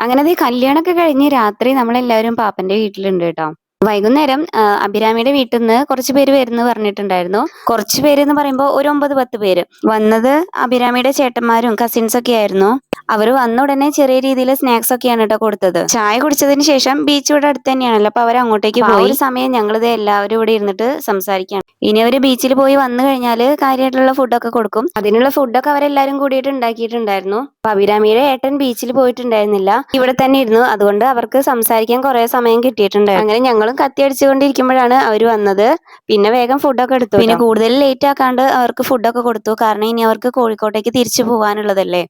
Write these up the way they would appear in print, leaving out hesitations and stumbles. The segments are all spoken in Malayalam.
അങ്ങനെ ദേ കല്യാണൊക്കെ കഴിഞ്ഞ് രാത്രി നമ്മളെല്ലാവരും പാപ്പന്റെ വീട്ടിലുണ്ട് കേട്ടോ. വൈകുന്നേരം അഭിരാമിയുടെ വീട്ടിന്ന് കുറച്ച് പേര് വരുന്ന് പറഞ്ഞിട്ടുണ്ടായിരുന്നു. കുറച്ച് പേരെന്ന് പറയുമ്പോ ഒരു 9, 10 പേര്. വന്നത് അഭിരാമിയുടെ ചേട്ടന്മാരും കസിൻസൊക്കെ ആയിരുന്നു. അവര് വന്ന ഉടനെ ചെറിയ രീതിയിൽ സ്നാക്സ് ഒക്കെയാണ് കേട്ടോ കൊടുത്തത്. ചായ കുടിച്ചതിന് ശേഷം ബീച്ച് ഇവിടെ അടുത്ത് തന്നെയാണല്ലോ. അപ്പൊ അവർ അങ്ങോട്ടേക്ക് പോയി. ഒരു സമയം ഞങ്ങളിത് എല്ലാവരും ഇവിടെ ഇരുന്നിട്ട് സംസാരിക്കുകയാണ്. ഇനി അവര് ബീച്ചിൽ പോയി വന്നു കഴിഞ്ഞാല് കാര്യമായിട്ടുള്ള ഫുഡൊക്കെ കൊടുക്കും. അതിനുള്ള ഫുഡൊക്കെ അവരെല്ലാരും കൂടിയിട്ട് ഉണ്ടാക്കിയിട്ടുണ്ടായിരുന്നു. അപ്പൊ അഭിരാമിയുടെ ഏട്ടൻ ബീച്ചിൽ പോയിട്ടുണ്ടായിരുന്നില്ല, ഇവിടെ തന്നെ ഇരുന്നു. അതുകൊണ്ട് അവർക്ക് സംസാരിക്കാൻ കുറെ സമയം കിട്ടിയിട്ടുണ്ടായിരുന്നു. അങ്ങനെ ഞങ്ങളും കത്തി അടിച്ചുകൊണ്ടിരിക്കുമ്പോഴാണ് അവര് വന്നത്. പിന്നെ വേഗം ഫുഡൊക്കെ എടുത്തു. പിന്നെ കൂടുതൽ ലേറ്റ് ആക്കാണ്ട് അവർക്ക് ഫുഡൊക്കെ കൊടുത്തു. കാരണം ഇനി അവർക്ക് കോഴിക്കോട്ടേക്ക് തിരിച്ചു പോകാനുള്ളതല്ലേ.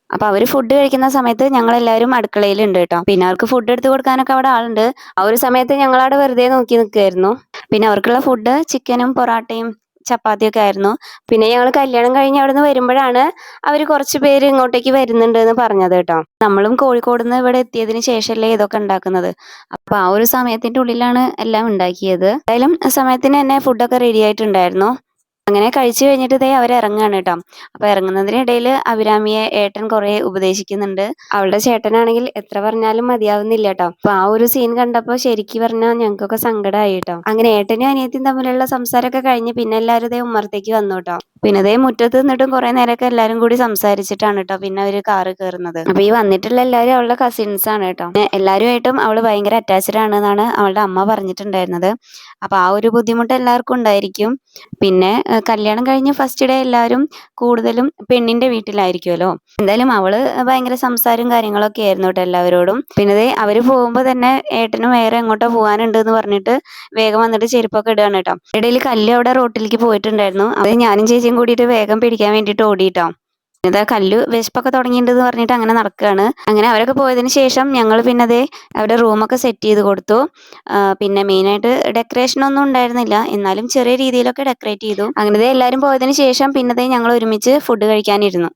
അപ്പൊ അവര് ഫുഡ് കഴിക്കുന്ന സമയത്ത് ഞങ്ങൾ എല്ലാവരും അടുക്കളയിലുണ്ട് കേട്ടോ. പിന്നെ അവർക്ക് ഫുഡ് എടുത്ത് കൊടുക്കാനൊക്കെ അവിടെ ആളുണ്ട്. ആ ഒരു സമയത്ത് ഞങ്ങൾ അവിടെ വെറുതെ നോക്കി നിൽക്കുകയായിരുന്നു. പിന്നെ അവർക്കുള്ള ഫുഡ് ചിക്കനും പൊറാട്ടയും ചപ്പാത്തിയൊക്കെ ആയിരുന്നു. പിന്നെ ഞങ്ങൾ കല്യാണം കഴിഞ്ഞ് അവിടെ നിന്ന് വരുമ്പോഴാണ് അവര് കുറച്ച് പേര് ഇങ്ങോട്ടേക്ക് വരുന്നുണ്ട് എന്ന് പറഞ്ഞത് കേട്ടോ. നമ്മളും കോഴിക്കോട് നിന്ന് ഇവിടെ എത്തിയതിന് ശേഷമല്ലേ ഇതൊക്കെ ഉണ്ടാക്കുന്നത്. അപ്പൊ ആ ഒരു സമയത്തിന്റെ ഉള്ളിലാണ് എല്ലാം ഉണ്ടാക്കിയത്. എന്തായാലും സമയത്തിന് തന്നെ ഫുഡൊക്കെ റെഡി ആയിട്ടുണ്ടായിരുന്നു. അങ്ങനെ കഴിച്ചു കഴിഞ്ഞിട്ട് ദേ അവരിറങ്ങാണ് കേട്ടോ. അപ്പൊ ഇറങ്ങുന്നതിനിടയിൽ അഭിരാമിയെ ഏട്ടൻ കുറെ ഉപദേശിക്കുന്നുണ്ട്. അവളുടെ ചേട്ടനാണെങ്കിൽ എത്ര പറഞ്ഞാലും മതിയാവുന്നില്ല കേട്ടോ. അപ്പൊ ആ ഒരു സീൻ കണ്ടപ്പോ ശരിക്കും പറഞ്ഞാൽ ഞങ്ങൾക്കൊക്കെ സങ്കടമായി കേട്ടോ. അങ്ങനെ ഏട്ടനും അനിയത്തിയും തമ്മിലുള്ള സംസാരമൊക്കെ കഴിഞ്ഞ് പിന്നെ എല്ലാവരും ദേ ഉമ്മറത്തേക്ക് വന്നു കേട്ടോ. പിന്നെ ദേ മുറ്റത്ത് നിന്നിട്ടും കുറെ നേരമൊക്കെ എല്ലാരും കൂടി സംസാരിച്ചിട്ടാണ് കേട്ടോ പിന്നെ അവര് കാറ് കയറുന്നത്. അപ്പൊ ഈ വന്നിട്ടുള്ള എല്ലാവരും അവളുടെ കസിൻസ് ആണ് കേട്ടോ. എല്ലാവരുമായിട്ടും അവള് ഭയങ്കര അറ്റാച്ച്ഡ് ആണെന്നാണ് അവളുടെ അമ്മ പറഞ്ഞിട്ടുണ്ടായിരുന്നത്. അപ്പൊ ആ ഒരു ബുദ്ധിമുട്ട് എല്ലാവർക്കും ഉണ്ടായിരിക്കും. പിന്നെ കല്യാണം കഴിഞ്ഞ് ഫസ്റ്റ് ഡേ എല്ലാവരും കൂടുതലും പെണ്ണിന്റെ വീട്ടിലായിരിക്കുമല്ലോ. എന്തായാലും അവള് ഭയങ്കര സംസാരവും കാര്യങ്ങളൊക്കെ ആയിരുന്നു കേട്ടോ എല്ലാവരോടും. പിന്നെ ദേ അവര് പോകുമ്പോ തന്നെ ഏട്ടനും വേറെ എങ്ങോട്ടോ പോകാനുണ്ട് എന്ന് പറഞ്ഞിട്ട് വേഗം വന്നിട്ട് ചെരുപ്പൊക്കെ ഇടുകയാണ് കേട്ടോ. ഇടയിൽ കല്ല് അവിടെ റോട്ടിലേക്ക് പോയിട്ടുണ്ടായിരുന്നു. അത് ഞാനും ചേച്ചിയും കൂടിയിട്ട് വേഗം പിടിക്കാൻ വേണ്ടിയിട്ട് ഓടിയിട്ടോ. ഇതാ കല്ലു വിശപ്പൊക്കെ തുടങ്ങിയിട്ടുണ്ടെന്ന് പറഞ്ഞിട്ട് അങ്ങനെ നടക്കുകയാണ്. അങ്ങനെ അവരൊക്കെ പോയതിന് ശേഷം ഞങ്ങൾ പിന്നെ ദേ അവിടെ റൂമൊക്കെ സെറ്റ് ചെയ്ത് കൊടുത്തു. പിന്നെ മെയിനായിട്ട് ഡെക്കറേഷൻ ഒന്നും ഉണ്ടായിരുന്നില്ല, എന്നാലും ചെറിയ രീതിയിലൊക്കെ ഡെക്കറേറ്റ് ചെയ്തു. അങ്ങനെ ദേ എല്ലാവരും പോയതിന് ശേഷം പിന്നെ ദേ ഞങ്ങൾ ഒരുമിച്ച് ഫുഡ് കഴിക്കാനിരുന്നു.